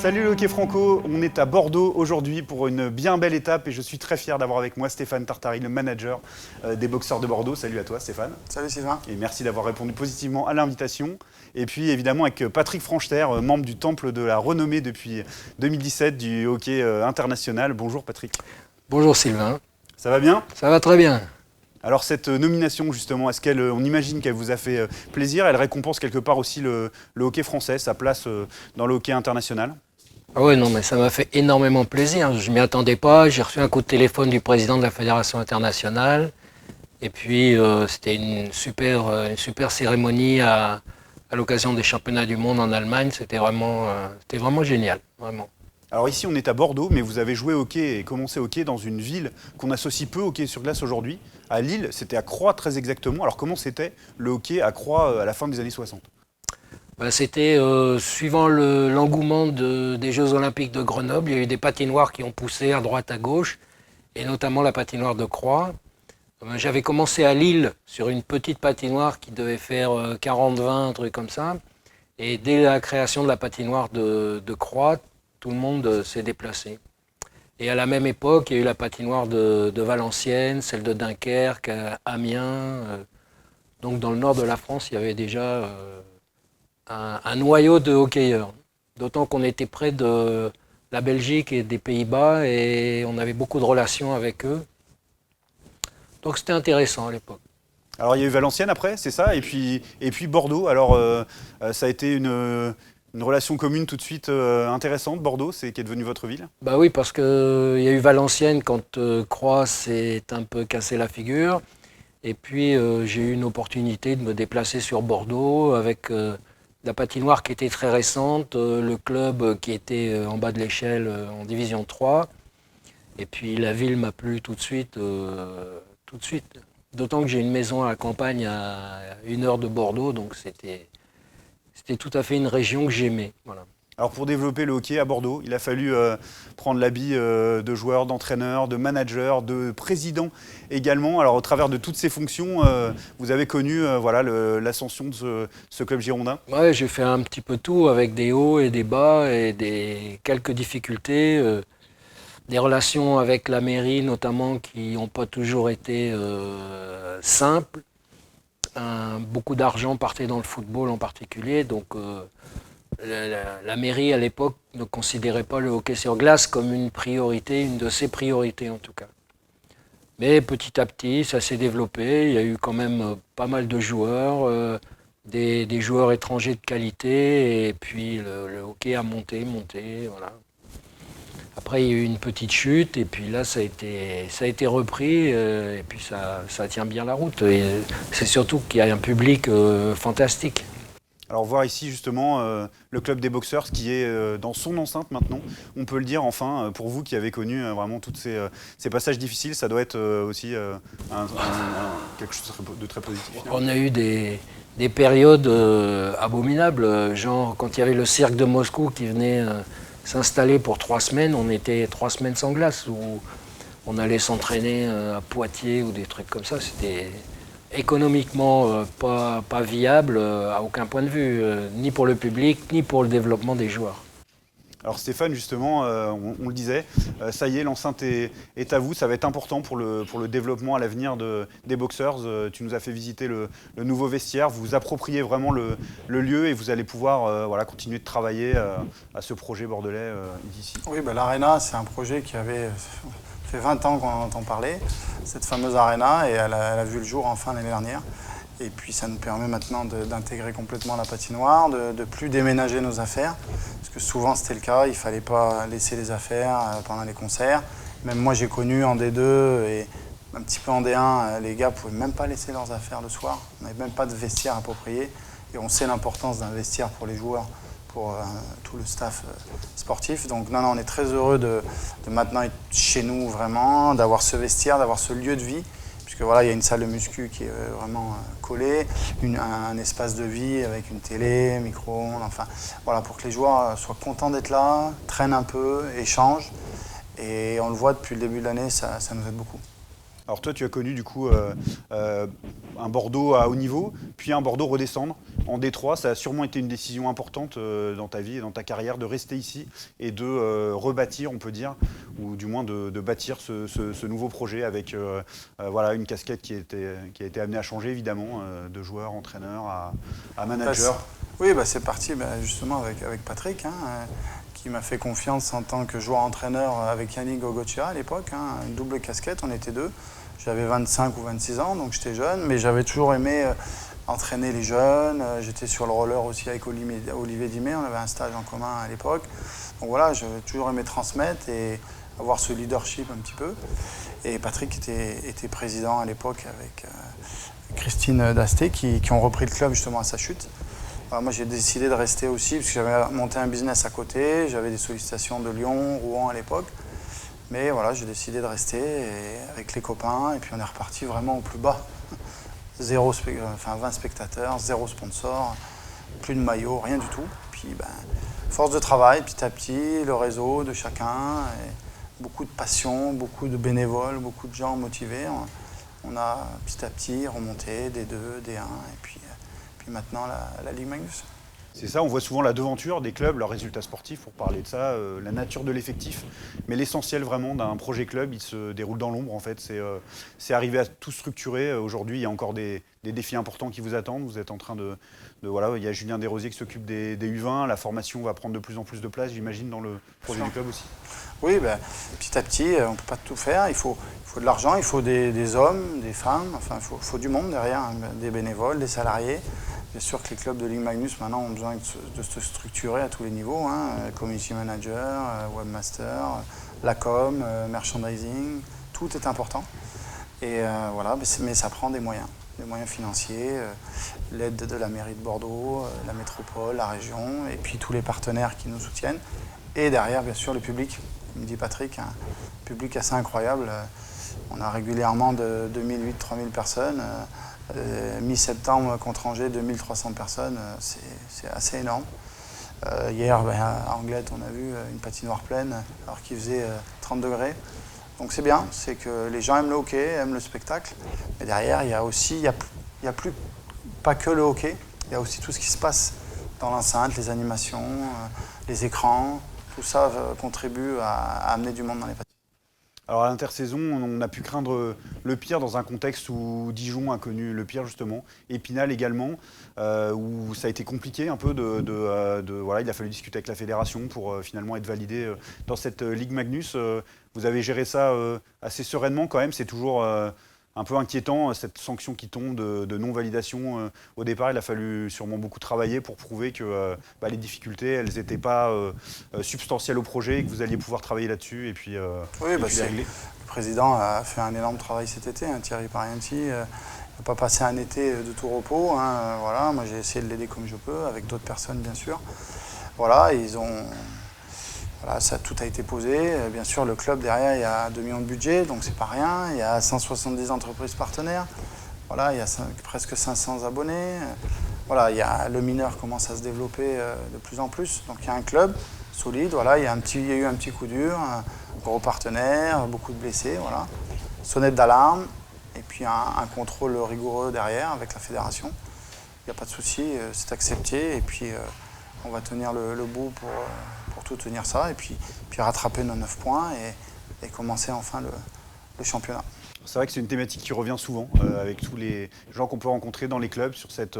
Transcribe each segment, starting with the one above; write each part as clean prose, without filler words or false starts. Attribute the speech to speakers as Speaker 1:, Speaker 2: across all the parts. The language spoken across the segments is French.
Speaker 1: Salut le hockey franco, on est à Bordeaux aujourd'hui pour une bien belle étape et je suis très fier d'avoir avec moi Stéphane Tartari, le manager des boxeurs de Bordeaux. Salut à toi Stéphane.
Speaker 2: Salut Sylvain.
Speaker 1: Et merci d'avoir répondu positivement à l'invitation. Et puis évidemment avec Patrick Francheterre, membre du Temple de la Renommée depuis 2017 du hockey international. Bonjour Patrick.
Speaker 3: Bonjour Sylvain.
Speaker 1: Ça va bien?
Speaker 3: Ça va très bien.
Speaker 1: Alors cette nomination justement, on imagine qu'elle vous a fait plaisir, elle récompense quelque part aussi le hockey français, sa place dans le hockey international?
Speaker 3: Ah ouais, non, mais ça m'a fait énormément plaisir. Je ne m'y attendais pas. J'ai reçu un coup de téléphone du président de la Fédération internationale. Et puis, c'était une super cérémonie à l'occasion des championnats du monde en Allemagne. C'était vraiment génial, vraiment.
Speaker 1: Alors ici, on est à Bordeaux, mais vous avez joué au hockey et commencé au hockey dans une ville qu'on associe peu au hockey sur glace aujourd'hui. À Lille, c'était à Croix très exactement. Alors comment c'était le hockey à Croix à la fin des années 60?
Speaker 3: C'était suivant l'engouement des Jeux Olympiques de Grenoble. Il y a eu des patinoires qui ont poussé à droite, à gauche, et notamment la patinoire de Croix. J'avais commencé à Lille sur une petite patinoire qui devait faire 40-20, un truc comme ça. Et dès la création de la patinoire de Croix, tout le monde s'est déplacé. Et à la même époque, il y a eu la patinoire de Valenciennes, celle de Dunkerque, Amiens. Donc dans le nord de la France, il y avait déjà un noyau de hockeyeurs. D'autant qu'on était près de la Belgique et des Pays-Bas et on avait beaucoup de relations avec eux. Donc c'était intéressant à l'époque.
Speaker 1: Alors il y a eu Valenciennes après, c'est ça, et puis Bordeaux. Alors ça a été une relation commune tout de suite intéressante, Bordeaux, qui est devenue votre ville?
Speaker 3: Bah oui, parce qu'il y a eu Valenciennes quand Croix s'est un peu cassé la figure. Et puis j'ai eu une opportunité de me déplacer sur Bordeaux avec la patinoire qui était très récente, le club qui était en bas de l'échelle en division 3. Et puis la ville m'a plu tout de suite. D'autant que j'ai une maison à la campagne à 1 heure de Bordeaux, donc c'était tout à fait une région que j'aimais. Voilà.
Speaker 1: Alors pour développer le hockey à Bordeaux, il a fallu prendre l'habit de joueur, d'entraîneur, de manager, de président également. Alors au travers de toutes ces fonctions, vous avez connu l'ascension de ce club girondin?
Speaker 3: Ouais, j'ai fait un petit peu tout avec des hauts et des bas et quelques difficultés. Des relations avec la mairie notamment qui n'ont pas toujours été simples. Beaucoup d'argent partait dans le football en particulier, donc la mairie à l'époque ne considérait pas le hockey sur glace comme une priorité, une de ses priorités en tout cas. Mais petit à petit, ça s'est développé, il y a eu quand même pas mal de joueurs, des joueurs étrangers de qualité, et puis le hockey a monté, voilà. Après, il y a eu une petite chute, et puis là, ça a été repris, et puis ça tient bien la route. Et c'est surtout qu'il y a un public fantastique.
Speaker 1: Alors voir ici justement le club des boxeurs qui est dans son enceinte maintenant, on peut le dire enfin, pour vous qui avez connu vraiment tous ces passages difficiles, ça doit être aussi quelque chose de très positif.
Speaker 3: On a eu des périodes abominables, genre quand il y avait le cirque de Moscou qui venait s'installer pour 3 semaines, on était 3 semaines sans glace, où on allait s'entraîner à Poitiers ou des trucs comme ça. C'était économiquement pas viable à aucun point de vue, ni pour le public, ni pour le développement des joueurs.
Speaker 1: Alors Stéphane, justement, on le disait, ça y est, l'enceinte est à vous, ça va être important pour le développement à l'avenir des boxeurs. Tu nous as fait visiter le nouveau vestiaire, vous vous appropriez vraiment le lieu et vous allez pouvoir continuer de travailler à ce projet bordelais d'ici.
Speaker 2: Oui, l'Arena, c'est un projet qui avait fait 20 ans qu'on en entend parler, cette fameuse Arena, et elle a vu le jour enfin l'année dernière. Et puis ça nous permet maintenant d'intégrer complètement la patinoire, de plus déménager nos affaires, parce que souvent c'était le cas, il ne fallait pas laisser les affaires pendant les concerts. Même moi j'ai connu en D2 et un petit peu en D1, les gars ne pouvaient même pas laisser leurs affaires le soir, on n'avait même pas de vestiaire approprié, et on sait l'importance d'un vestiaire pour les joueurs, pour tout le staff sportif. Donc non, on est très heureux de maintenant être chez nous vraiment, d'avoir ce vestiaire, d'avoir ce lieu de vie. Puisque voilà, il y a une salle de muscu qui est vraiment collée, un espace de vie avec une télé, micro-ondes, enfin voilà, pour que les joueurs soient contents d'être là, traînent un peu, échangent. Et on le voit depuis le début de l'année, ça nous aide beaucoup.
Speaker 1: Alors toi, tu as connu du coup un Bordeaux à haut niveau, puis un Bordeaux redescendre. en Détroit. Ça a sûrement été une décision importante dans ta vie et dans ta carrière de rester ici et de rebâtir, on peut dire, ou du moins de bâtir ce nouveau projet avec voilà, une casquette qui a été amenée à changer évidemment, de joueur, entraîneur à manager.
Speaker 2: Oui, c'est parti justement avec Patrick, qui m'a fait confiance en tant que joueur-entraîneur avec Yannick Gogochea à l'époque, une double casquette, on était deux. J'avais 25 ou 26 ans, donc j'étais jeune, mais j'avais toujours aimé entraîner les jeunes. J'étais sur le roller aussi avec Olivier Dimé, on avait un stage en commun à l'époque. Donc voilà, j'avais toujours aimé transmettre et avoir ce leadership un petit peu. Et Patrick était président à l'époque avec Christine Dasté, qui ont repris le club justement à sa chute. Alors moi j'ai décidé de rester aussi, parce que j'avais monté un business à côté, j'avais des sollicitations de Lyon, Rouen à l'époque. Mais voilà, j'ai décidé de rester avec les copains, et puis on est reparti vraiment au plus bas. 20 spectateurs, 0 sponsor, plus de maillot, rien du tout. Puis force de travail, petit à petit, le réseau de chacun, et beaucoup de passion, beaucoup de bénévoles, beaucoup de gens motivés. On a petit à petit remonté D2, D1, et puis maintenant la Ligue Magnus.
Speaker 1: C'est ça, on voit souvent la devanture des clubs, leurs résultats sportifs, pour parler de ça, la nature de l'effectif. Mais l'essentiel vraiment d'un projet club, il se déroule dans l'ombre en fait. C'est arriver à tout structurer. Aujourd'hui, il y a encore des défis importants qui vous attendent. Vous êtes en train voilà, il y a Julien Desrosiers qui s'occupe des U20. La formation va prendre de plus en plus de place, j'imagine, dans le projet du club aussi.
Speaker 2: Oui, petit à petit, on ne peut pas tout faire. Il faut de l'argent, il faut des hommes, des femmes, enfin, il faut du monde derrière, des bénévoles, des salariés. Bien sûr que les clubs de Ligue Magnus maintenant ont besoin de se structurer à tous les niveaux, community manager, webmaster, la com, merchandising, tout est important. Et voilà, mais ça prend des moyens financiers, l'aide de la mairie de Bordeaux, la métropole, la région, et puis tous les partenaires qui nous soutiennent. Et derrière, bien sûr, le public, comme dit Patrick, un public assez incroyable. On a régulièrement de 2008-3000 personnes. Mi-septembre, contre Angers, 2300 personnes, c'est assez énorme. Hier, à Anglette, on a vu une patinoire pleine, alors qu'il faisait 30 degrés. Donc c'est bien, c'est que les gens aiment le hockey, aiment le spectacle. Mais derrière, il y a plus pas que le hockey, il y a aussi tout ce qui se passe dans l'enceinte, les animations, les écrans. Tout ça contribue à amener du monde dans les patinoires.
Speaker 1: Alors à l'intersaison, on a pu craindre le pire dans un contexte où Dijon a connu le pire justement, Épinal également, où ça a été compliqué un peu voilà, il a fallu discuter avec la fédération pour finalement être validé dans cette Ligue Magnus. Vous avez géré ça assez sereinement quand même, c'est toujours un peu inquiétant cette sanction qui tombe de non-validation. Au départ, il a fallu sûrement beaucoup travailler pour prouver que les difficultés, elles n'étaient pas substantielles au projet et que vous alliez pouvoir travailler là-dessus et puis,
Speaker 2: oui, et puis les régler. Le président a fait un énorme travail cet été, Thierry Parienti. Il n'a pas passé un été de tout repos. Voilà, moi j'ai essayé de l'aider comme je peux, avec d'autres personnes bien sûr. Voilà, voilà, tout a été posé. Bien sûr, le club, derrière, il y a 2 millions de budget, donc c'est pas rien. Il y a 170 entreprises partenaires. Voilà, il y a presque 500 abonnés. Voilà, le mineur commence à se développer de plus en plus. Donc il y a un club solide. Voilà, il y a eu un petit coup dur, un gros partenaire, beaucoup de blessés. Voilà. Sonnette d'alarme et puis un contrôle rigoureux derrière avec la fédération. Il n'y a pas de souci, c'est accepté et puis on va tenir le bout pour tout tenir ça et puis rattraper nos 9 points et commencer enfin le championnat.
Speaker 1: C'est vrai que c'est une thématique qui revient souvent avec tous les gens qu'on peut rencontrer dans les clubs sur cette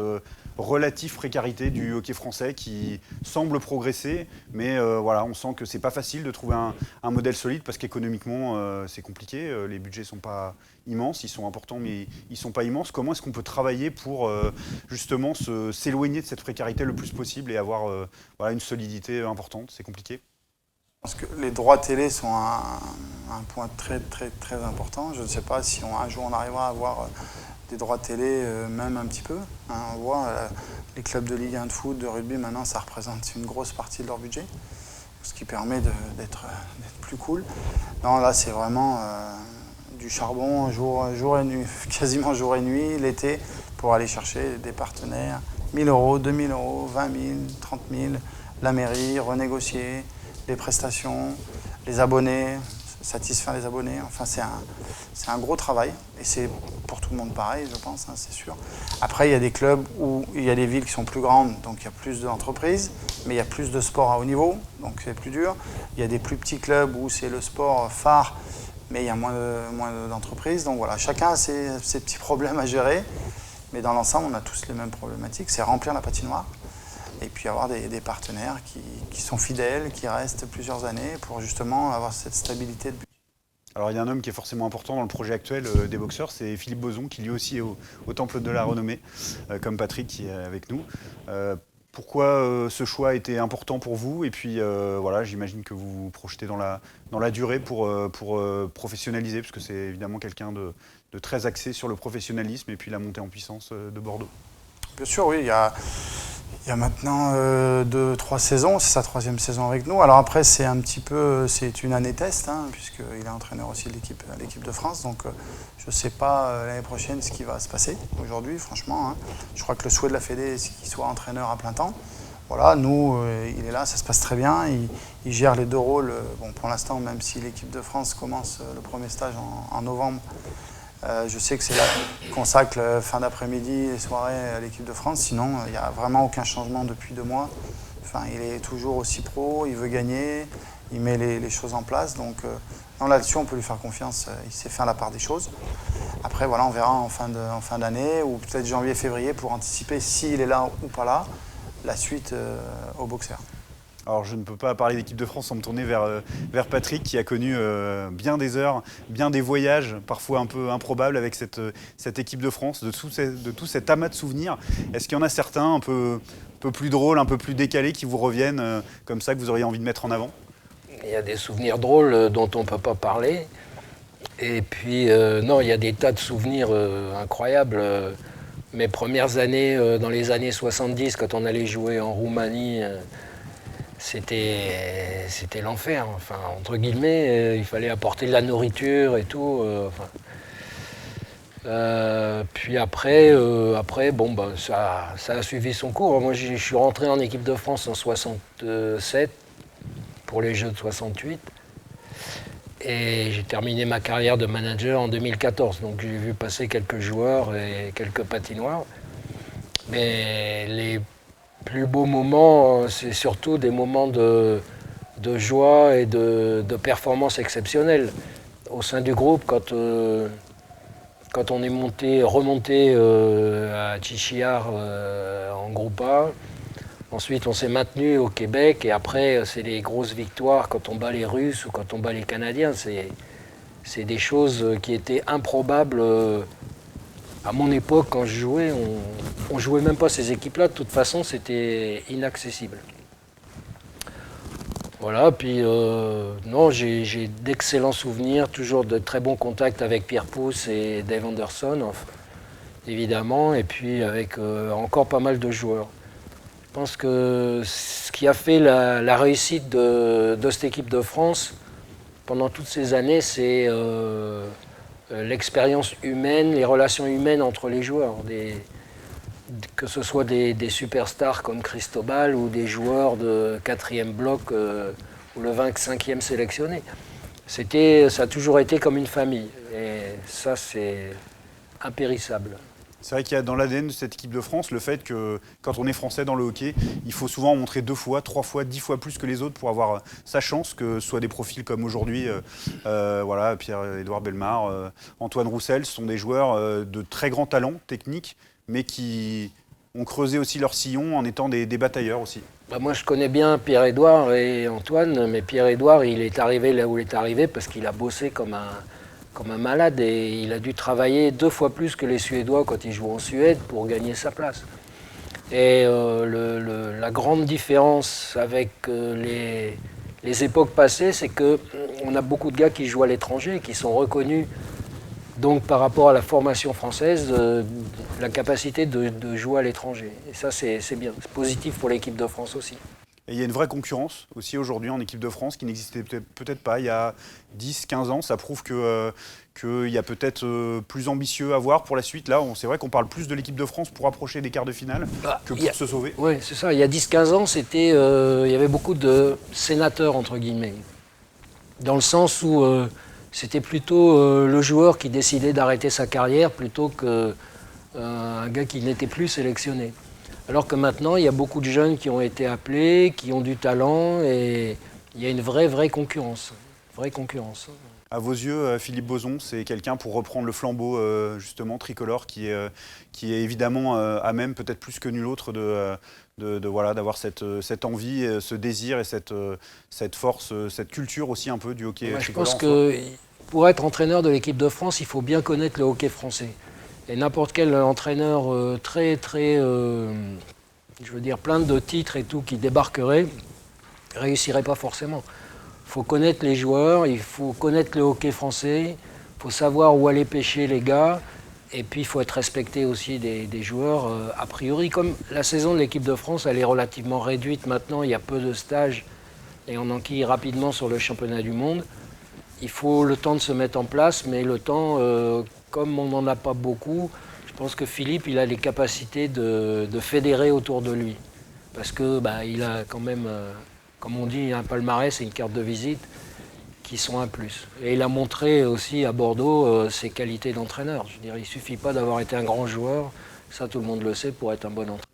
Speaker 1: relative précarité du hockey français qui semble progresser, mais voilà, on sent que c'est pas facile de trouver un modèle solide parce qu'économiquement c'est compliqué, les budgets sont pas immenses, ils sont importants mais ils sont pas immenses. Comment est-ce qu'on peut travailler pour justement s'éloigner de cette précarité le plus possible et avoir voilà, une solidité importante? C'est compliqué.
Speaker 2: Parce que les droits télé sont un point très très très important. Je ne sais pas si un jour on arrivera à avoir des droits télé, même un petit peu. On voit les clubs de Ligue 1 de foot, de rugby, maintenant ça représente une grosse partie de leur budget, ce qui permet d'être plus cool. Non, là c'est vraiment du charbon jour et nuit, quasiment jour et nuit, l'été, pour aller chercher des partenaires. 1 000 €, 2 000 €, 20 000, 30 000, la mairie, renégocier les prestations, les abonnés, satisfaire les abonnés. Enfin, c'est un gros travail et c'est pour tout le monde pareil, je pense, hein, c'est sûr. Après, il y a des clubs où il y a des villes qui sont plus grandes, donc il y a plus d'entreprises, mais il y a plus de sport à haut niveau, donc c'est plus dur. Il y a des plus petits clubs où c'est le sport phare, mais il y a moins d'entreprises. Donc voilà, chacun a ses petits problèmes à gérer, mais dans l'ensemble, on a tous les mêmes problématiques. C'est remplir la patinoire et puis avoir des partenaires qui sont fidèles, qui restent plusieurs années pour justement avoir cette stabilité de budget.
Speaker 1: Alors il y a un homme qui est forcément important dans le projet actuel des boxeurs, c'est Philippe Boson, qui lui aussi est au Temple de la Renommée, comme Patrick qui est avec nous. Pourquoi ce choix était important pour vous? Et puis voilà, j'imagine que vous vous projetez dans la durée pour professionnaliser, parce que c'est évidemment quelqu'un de très axé sur le professionnalisme et puis la montée en puissance de Bordeaux.
Speaker 2: Bien sûr, oui, il y a maintenant 2-3 saisons, c'est sa 3e saison avec nous. Alors après, c'est une année test, hein, puisqu'il est entraîneur aussi de l'équipe de France. Donc je ne sais pas l'année prochaine ce qui va se passer aujourd'hui, franchement. Hein. Je crois que le souhait de la Fédé, c'est qu'il soit entraîneur à plein temps. Voilà, nous, il est là, ça se passe très bien. Il gère les 2 rôles. Bon, pour l'instant, même si l'équipe de France commence le premier stage en novembre, je sais que c'est là qu'il consacre fin d'après-midi et soirée à l'équipe de France. Sinon, il n'y a vraiment aucun changement depuis 2 mois. Enfin, il est toujours aussi pro, il veut gagner, il met les choses en place. Donc là-dessus, on peut lui faire confiance. Il sait faire la part des choses. Après, voilà, on verra en fin d'année ou peut-être janvier-février pour anticiper s'il est là ou pas là, la suite au boxeur.
Speaker 1: Alors je ne peux pas parler d'équipe de France sans me tourner vers Patrick, qui a connu bien des heures, bien des voyages, parfois un peu improbables avec cette équipe de France, de tout cet amas de souvenirs. Est-ce qu'il y en a certains un peu plus drôles, un peu plus décalés qui vous reviennent comme ça, que vous auriez envie de mettre en avant?
Speaker 3: Il y a des souvenirs drôles dont on ne peut pas parler. Et puis, non, il y a des tas de souvenirs incroyables. Mes premières années, dans les années 70, quand on allait jouer en Roumanie, c'était l'enfer, enfin, entre guillemets, il fallait apporter de la nourriture et tout. Puis après, bon, bah, ça a suivi son cours. Moi, je suis rentré en équipe de France en 67 pour les Jeux de 68. Et j'ai terminé ma carrière de manager en 2014. Donc j'ai vu passer quelques joueurs et quelques patinoires. Mais les plus beaux moments, c'est surtout des moments de joie et de performance exceptionnelle. Au sein du groupe, quand on est remonté à Chichiar en groupe A, ensuite on s'est maintenu au Québec et après c'est les grosses victoires quand on bat les Russes ou quand on bat les Canadiens. C'est des choses qui étaient improbables. À mon époque, quand je jouais, on jouait même pas ces équipes-là. De toute façon, c'était inaccessible. Voilà, puis non, j'ai d'excellents souvenirs, toujours de très bons contacts avec Pierre Pousse et Dave Anderson, enfin, évidemment, et puis avec encore pas mal de joueurs. Je pense que ce qui a fait la réussite de cette équipe de France pendant toutes ces années, c'est l'expérience humaine, les relations humaines entre les joueurs, que ce soit des superstars comme Cristobal ou des joueurs de 4e bloc ou le 25e sélectionné. Ça a toujours été comme une famille et ça c'est impérissable.
Speaker 1: C'est vrai qu'il y a dans l'ADN de cette équipe de France le fait que quand on est français dans le hockey, il faut souvent en montrer 2 fois, 3 fois, 10 fois plus que les autres pour avoir sa chance, que ce soit des profils comme aujourd'hui, voilà, Pierre-Édouard Bellemare, Antoine Roussel, ce sont des joueurs de très grand talent technique, mais qui ont creusé aussi leur sillon en étant des batailleurs aussi.
Speaker 3: Bah moi je connais bien Pierre-Édouard et Antoine, mais Pierre-Édouard il est arrivé là où il est arrivé parce qu'il a bossé comme un malade et il a dû travailler 2 fois plus que les Suédois quand ils jouent en Suède pour gagner sa place. Et la grande différence avec les époques passées, c'est qu'on a beaucoup de gars qui jouent à l'étranger et qui sont reconnus donc par rapport à la formation française, la capacité de jouer à l'étranger. Et ça c'est bien, c'est positif pour l'équipe de France aussi.
Speaker 1: Et il y a une vraie concurrence aussi aujourd'hui en équipe de France qui n'existait peut-être pas il y a 10-15 ans. Ça prouve qu'il y a peut-être plus ambitieux à voir pour la suite. Là, c'est vrai qu'on parle plus de l'équipe de France pour approcher des quarts de finale que pour se sauver.
Speaker 3: Oui, c'est ça. Il y a 10-15 ans, il y avait beaucoup de sénateurs, entre guillemets. dans le sens où c'était plutôt le joueur qui décidait d'arrêter sa carrière plutôt qu'un gars qui n'était plus sélectionné. Alors que maintenant, il y a beaucoup de jeunes qui ont été appelés, qui ont du talent, et il y a une vraie concurrence. Vraie concurrence.
Speaker 1: À vos yeux, Philippe Bozon, c'est quelqu'un pour reprendre le flambeau justement tricolore qui est évidemment à même, peut-être plus que nul autre, voilà, d'avoir cette envie, ce désir et cette force, cette culture aussi un peu du hockey
Speaker 3: Je
Speaker 1: tricolore.
Speaker 3: pense que pour être entraîneur de l'équipe de France, il faut bien connaître le hockey français. Et n'importe quel entraîneur je veux dire, plein de titres et tout, qui débarquerait, réussirait pas forcément. Il faut connaître les joueurs, il faut connaître le hockey français, il faut savoir où aller pêcher les gars, et puis il faut être respecté aussi des joueurs a priori. Comme la saison de l'équipe de France, elle est relativement réduite maintenant, il y a peu de stages, et on enquille rapidement sur le championnat du monde. Il faut le temps de se mettre en place, mais le temps, comme on n'en a pas beaucoup, je pense que Philippe, il a les capacités de fédérer autour de lui. Parce que il a quand même... comme on dit, un palmarès et une carte de visite qui sont un plus. Et il a montré aussi à Bordeaux ses qualités d'entraîneur. Je veux dire, il ne suffit pas d'avoir été un grand joueur, ça tout le monde le sait, pour être un bon entraîneur.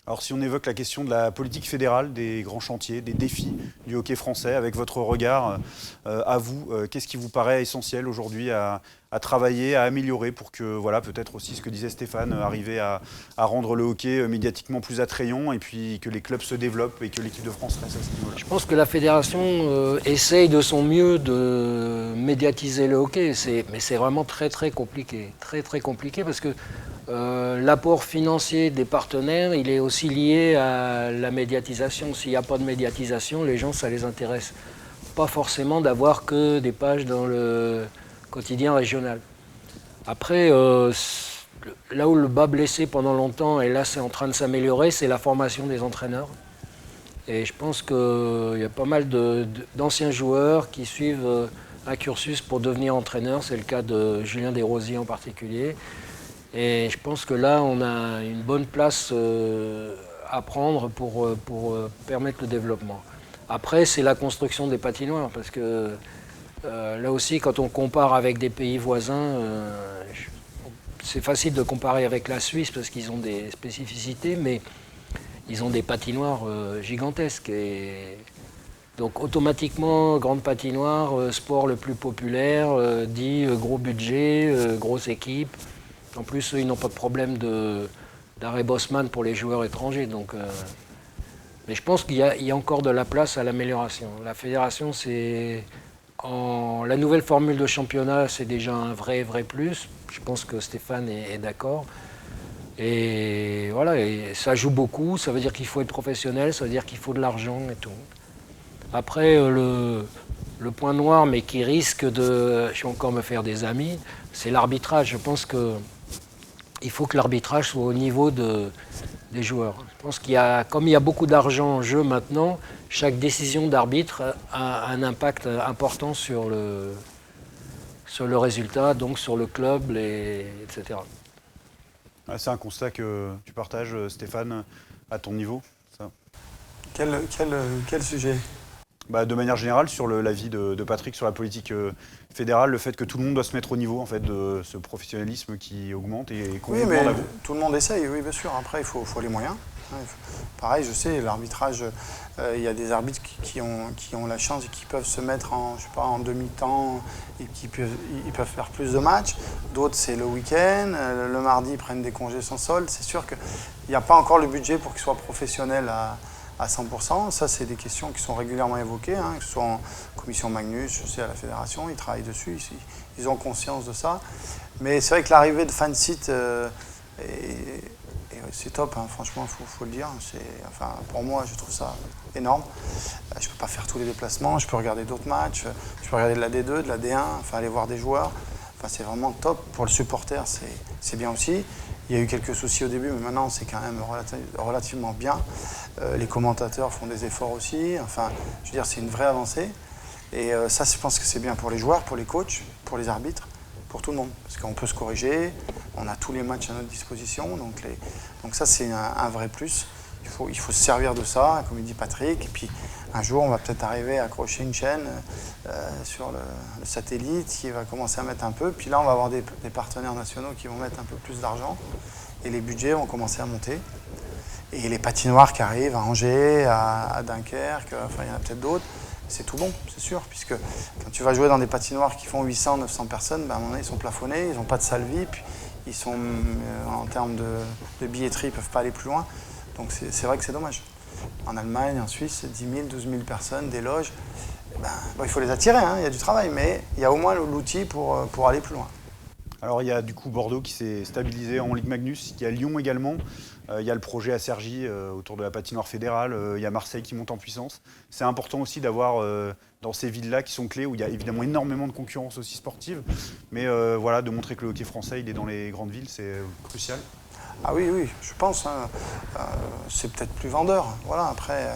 Speaker 1: Alors si on évoque la question de la politique fédérale, des grands chantiers, des défis du hockey français, avec votre regard à vous, qu'est-ce qui vous paraît essentiel aujourd'hui à travailler, à améliorer pour que, voilà, peut-être aussi ce que disait Stéphane, arriver à rendre le hockey médiatiquement plus attrayant et puis que les clubs se développent et que l'équipe de France reste à ce niveau-là?
Speaker 3: Je pense que la fédération essaye de son mieux de médiatiser le hockey, mais c'est vraiment très compliqué. Très compliqué parce que l'apport financier des partenaires, il est aussi lié à la médiatisation. S'il n'y a pas de médiatisation, les gens, ça les intéresse pas forcément d'avoir que des pages dans le quotidien régional. Après, là où le bas blessé pendant longtemps, et là c'est en train de s'améliorer, c'est la formation des entraîneurs. Et je pense qu'il y a pas mal d'anciens joueurs qui suivent un cursus pour devenir entraîneur. C'est le cas de Julien Desrosiers en particulier. Et je pense que là, on a une bonne place à prendre pour permettre le développement. Après, c'est la construction des patinoires, parce que là aussi, quand on compare avec des pays voisins, c'est facile de comparer avec la Suisse, parce qu'ils ont des spécificités, mais ils ont des patinoires gigantesques. Et donc automatiquement, grande patinoire, sport le plus populaire, dit gros budget, grosse équipe. En plus, ils n'ont pas de problème d'arrêt Bosman pour les joueurs étrangers. Donc, mais je pense qu'il y a encore de la place à l'amélioration. La fédération, la nouvelle formule de championnat, c'est déjà un vrai plus. Je pense que Stéphane est d'accord. Et voilà, et ça joue beaucoup. Ça veut dire qu'il faut être professionnel, ça veut dire qu'il faut de l'argent et tout. Après, le point noir, mais qui risque je vais encore me faire des amis, c'est l'arbitrage. Je pense qu'il faut que l'arbitrage soit au niveau des joueurs. Je pense comme il y a beaucoup d'argent en jeu maintenant, chaque décision d'arbitre a un impact important sur le résultat, donc sur le club, etc.
Speaker 1: C'est un constat que tu partages, Stéphane, à ton niveau, ça.
Speaker 2: Quel sujet?
Speaker 1: De manière générale, sur l'avis de Patrick sur la politique fédérale, le fait que tout le monde doit se mettre au niveau en fait, de ce professionnalisme qui augmente et qu'on
Speaker 2: Oui,
Speaker 1: vous
Speaker 2: mais
Speaker 1: demande à vous.
Speaker 2: tout le monde essaye, oui, bien sûr. Après, il faut les moyens. Pareil, je sais, l'arbitrage, il y a des arbitres qui ont la chance et qui peuvent se mettre en demi-temps et ils peuvent faire plus de matchs. D'autres, c'est le week-end. Le mardi, ils prennent des congés sans solde. C'est sûr qu'il n'y a pas encore le budget pour qu'ils soient professionnels à 100%. Ça, c'est des questions qui sont régulièrement évoquées, que ce soit en commission Magnus, je sais, à la fédération, ils travaillent dessus, ils ont conscience de ça. Mais c'est vrai que l'arrivée de Fansit, c'est top, franchement, il faut le dire. Pour moi, je trouve ça énorme. Je ne peux pas faire tous les déplacements, je peux regarder d'autres matchs, je peux regarder de la D2, de la D1, aller voir des joueurs. C'est vraiment top. Pour le supporter, c'est bien aussi. Il y a eu quelques soucis au début, mais maintenant, c'est quand même relativement bien. Les commentateurs font des efforts aussi. Je veux dire, c'est une vraie avancée. Et ça, je pense que c'est bien pour les joueurs, pour les coachs, pour les arbitres, pour tout le monde. Parce qu'on peut se corriger, on a tous les matchs à notre disposition. Donc ça, c'est un vrai plus. Il faut se servir de ça, comme il dit Patrick. Et puis, un jour, on va peut-être arriver à accrocher une chaîne sur le satellite qui va commencer à mettre un peu. Puis là, on va avoir des partenaires nationaux qui vont mettre un peu plus d'argent et les budgets vont commencer à monter. Et les patinoires qui arrivent à Angers, à Dunkerque, enfin, il y en a peut-être d'autres. C'est tout bon, c'est sûr, puisque quand tu vas jouer dans des patinoires qui font 800, 900 personnes, ben, à un moment donné, ils sont plafonnés, ils n'ont pas de salle VIP, ils sont, en termes de billetterie, ils ne peuvent pas aller plus loin. Donc c'est vrai que c'est dommage. En Allemagne, en Suisse, 10 000, 12 000 personnes, des loges, ben, bon, il faut les attirer, hein, il y a du travail, mais il y a au moins l'outil pour aller plus loin.
Speaker 1: Alors il y a du coup Bordeaux qui s'est stabilisé en Ligue Magnus, il y a Lyon également, il y a le projet à Cergy autour de la patinoire fédérale, il y a Marseille qui monte en puissance. C'est important aussi d'avoir dans ces villes-là qui sont clés, où il y a évidemment énormément de concurrence aussi sportive, mais voilà, de montrer que le hockey français il est dans les grandes villes, c'est crucial.
Speaker 2: Ah oui, oui, je pense. Hein, c'est peut-être plus vendeur. Voilà, après,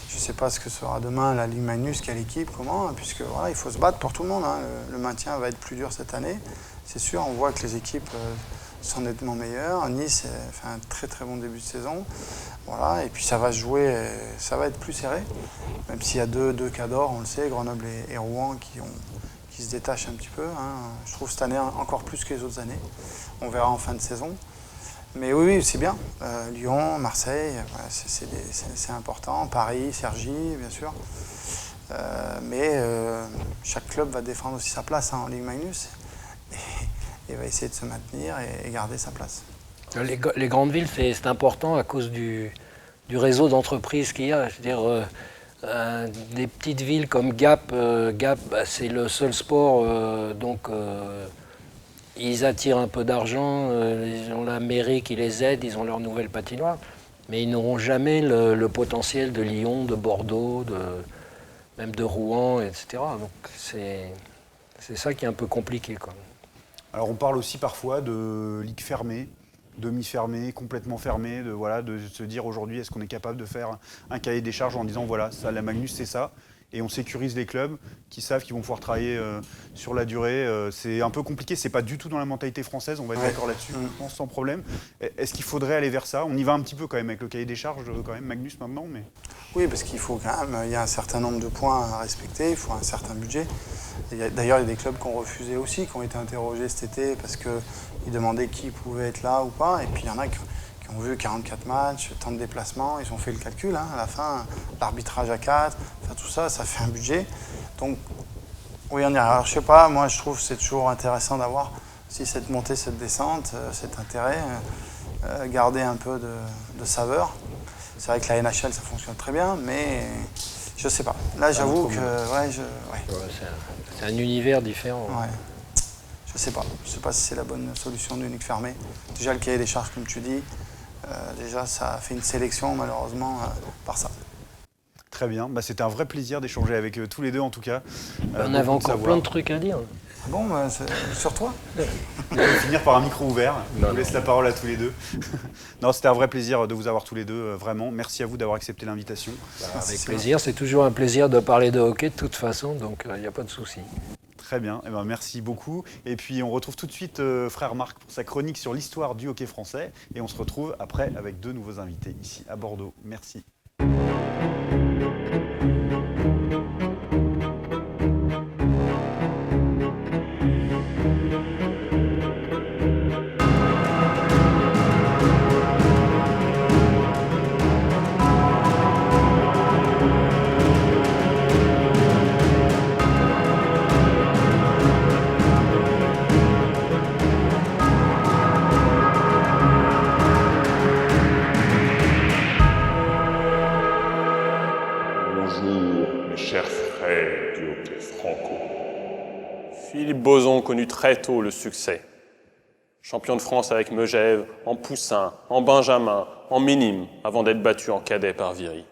Speaker 2: je ne sais pas ce que sera demain la Ligue Magnus, quelle équipe, comment, puisque voilà, il faut se battre pour tout le monde. Hein. Le maintien va être plus dur cette année, c'est sûr. On voit que les équipes sont nettement meilleures. Nice fait un très très bon début de saison. Voilà, et puis ça va se jouer, ça va être plus serré. Même s'il y a deux cadors, on le sait, Grenoble et Rouen qui se détachent un petit peu. Hein. Je trouve cette année encore plus que les autres années. On verra en fin de saison. Mais oui, c'est bien. Lyon, Marseille, voilà, c'est important. Paris, Cergy, bien sûr. Mais chaque club va défendre aussi sa place hein, en Ligue Magnus et va essayer de se maintenir et garder sa place.
Speaker 3: Les grandes villes, c'est important à cause du réseau d'entreprises qu'il y a. Je veux dire, des petites villes comme Gap, bah, c'est le seul sport, ils attirent un peu d'argent, ils ont la mairie qui les aide, ils ont leur nouvelle patinoire, mais ils n'auront jamais le potentiel de Lyon, de Bordeaux, même de Rouen, etc. Donc c'est ça qui est un peu compliqué, quoi.
Speaker 1: Alors on parle aussi parfois de ligue fermée, demi-fermée, complètement fermée, de se dire aujourd'hui est-ce qu'on est capable de faire un cahier des charges en disant voilà, ça, la Magnus c'est ça. Et on sécurise les clubs qui savent qu'ils vont pouvoir travailler sur la durée. C'est un peu compliqué, c'est pas du tout dans la mentalité française, on va être d'accord là-dessus, je pense, sans problème. Est-ce qu'il faudrait aller vers ça? On y va un petit peu quand même avec le cahier des charges, quand même, Magnus maintenant, mais...
Speaker 2: Oui, parce qu'il faut quand même, il y a un certain nombre de points à respecter, il faut un certain budget. D'ailleurs, il y a des clubs qui ont refusé aussi, qui ont été interrogés cet été parce qu'ils demandaient qui pouvait être là ou pas. Et puis il y en a qui ont vu 44 matchs, tant de déplacements, ils ont fait le calcul. Hein, à la fin, l'arbitrage à 4, enfin, tout ça, ça fait un budget. Donc, oui, on y arrive. Alors, je sais pas, moi je trouve que c'est toujours intéressant d'avoir aussi cette montée, cette descente, cet intérêt, garder un peu de saveur. C'est vrai que la NHL, ça fonctionne très bien, mais je sais pas. Là, j'avoue que...
Speaker 3: C'est un univers différent.
Speaker 2: Ouais. Je sais pas si c'est la bonne solution d'une ligue fermée. Déjà, le cahier des charges, comme tu dis, déjà, ça a fait une sélection, malheureusement, par ça.
Speaker 1: Très bien, bah, c'était un vrai plaisir d'échanger avec tous les deux, en tout cas.
Speaker 3: On avait encore plein de trucs à dire.
Speaker 2: Bon, bah, sur toi.
Speaker 1: On va finir par un micro ouvert. Je vous laisse la parole à tous les deux. Non, c'était un vrai plaisir de vous avoir tous les deux, vraiment. Merci à vous d'avoir accepté l'invitation.
Speaker 3: Avec plaisir, c'est toujours un plaisir de parler de hockey de toute façon, donc il n'y a pas de souci.
Speaker 1: Très bien, eh ben, merci beaucoup. Et puis on retrouve tout de suite frère Marc pour sa chronique sur l'histoire du hockey français. Et on se retrouve après avec deux nouveaux invités ici à Bordeaux. Merci.
Speaker 4: Philippe Bozon connut très tôt le succès. Champion de France avec Megève, en poussin, en benjamin, en minime, avant d'être battu en cadet par Viry.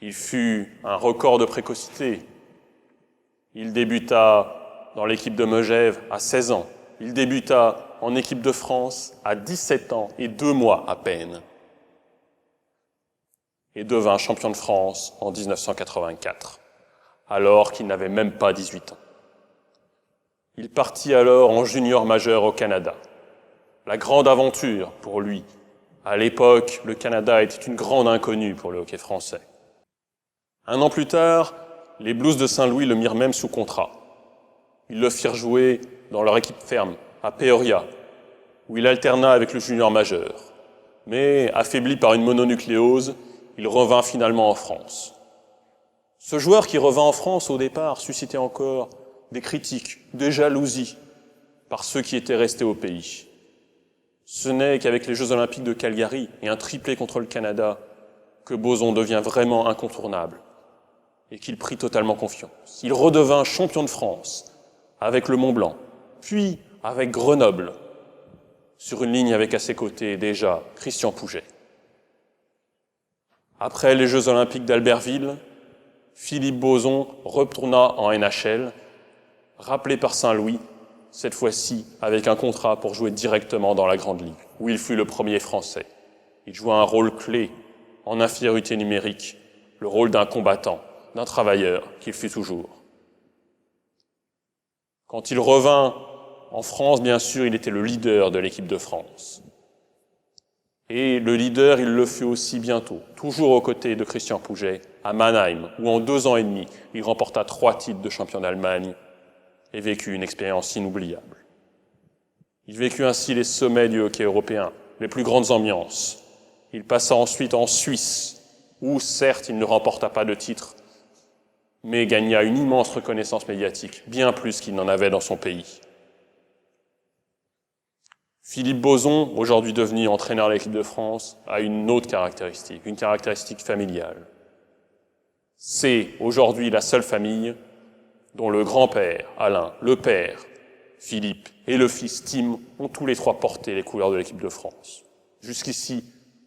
Speaker 4: Il fut un record de précocité. Il débuta dans l'équipe de Megève à 16 ans. Il débuta en équipe de France à 17 ans et 2 mois à peine. Et devint champion de France en 1984. Alors qu'il n'avait même pas 18 ans. Il partit alors en junior majeur au Canada. La grande aventure pour lui, À l'époque, le Canada était une grande inconnue pour le hockey français. 1 an plus tard, les Blues de Saint-Louis le mirent même sous contrat. Ils le firent jouer dans leur équipe ferme, à Peoria, où il alterna avec le junior majeur. Mais, affaibli par une mononucléose, il revint finalement en France. Ce joueur qui revint en France au départ suscitait encore des critiques, des jalousies par ceux qui étaient restés au pays. Ce n'est qu'avec les Jeux Olympiques de Calgary et un triplé contre le Canada que Boson devient vraiment incontournable et qu'il prit totalement confiance. Il redevint champion de France avec le Mont-Blanc, puis avec Grenoble, sur une ligne avec à ses côtés déjà Christian Pouget. Après les Jeux Olympiques d'Albertville, Philippe Boson retourna en NHL, rappelé par Saint-Louis, cette fois-ci avec un contrat pour jouer directement dans la Grande Ligue, où il fut le premier Français. Il joua un rôle clé en infériorité numérique, le rôle d'un combattant, d'un travailleur qu'il fut toujours. Quand il revint en France, bien sûr, il était le leader de l'équipe de France. Et le leader, il le fut aussi bientôt, toujours aux côtés de Christian Pouget, à Mannheim, où en 2 ans et demi, il remporta 3 titres de champion d'Allemagne et vécut une expérience inoubliable. Il vécut ainsi les sommets du hockey européen, les plus grandes ambiances. Il passa ensuite en Suisse, où certes il ne remporta pas de titre, mais gagna une immense reconnaissance médiatique, bien plus qu'il n'en avait dans son pays. Philippe Boson, aujourd'hui devenu entraîneur de l'équipe de France, a une autre caractéristique, une caractéristique familiale. C'est aujourd'hui la seule famille dont le grand-père, Alain, le père, Philippe, et le fils, Tim, ont tous les 3 porté les couleurs de l'équipe de France. Jusqu'ici,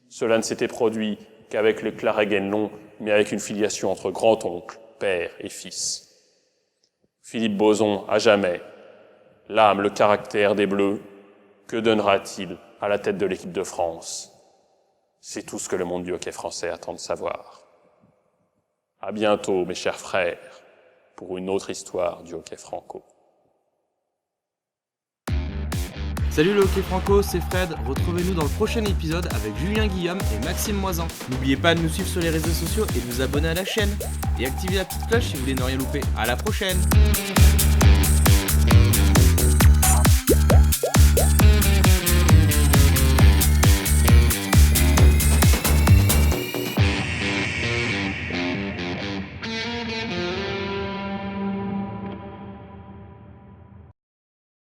Speaker 4: cela ne s'était produit qu'avec les Claret-Guénelon, mais avec une filiation entre grand-oncle, père et fils. Philippe Boson, à jamais, l'âme, le caractère des Bleus, que donnera-t-il à la tête de l'équipe de France? C'est tout ce que le monde du hockey français attend de savoir. À bientôt, mes chers frères, pour une autre histoire du hockey franco.
Speaker 5: Salut le hockey franco, c'est Fred. Retrouvez-nous dans le prochain épisode avec Julien Guillaume et Maxime Moisan. N'oubliez pas de nous suivre sur les réseaux sociaux et de vous abonner à la chaîne. Et activez la petite cloche si vous voulez ne rien louper. À la prochaine!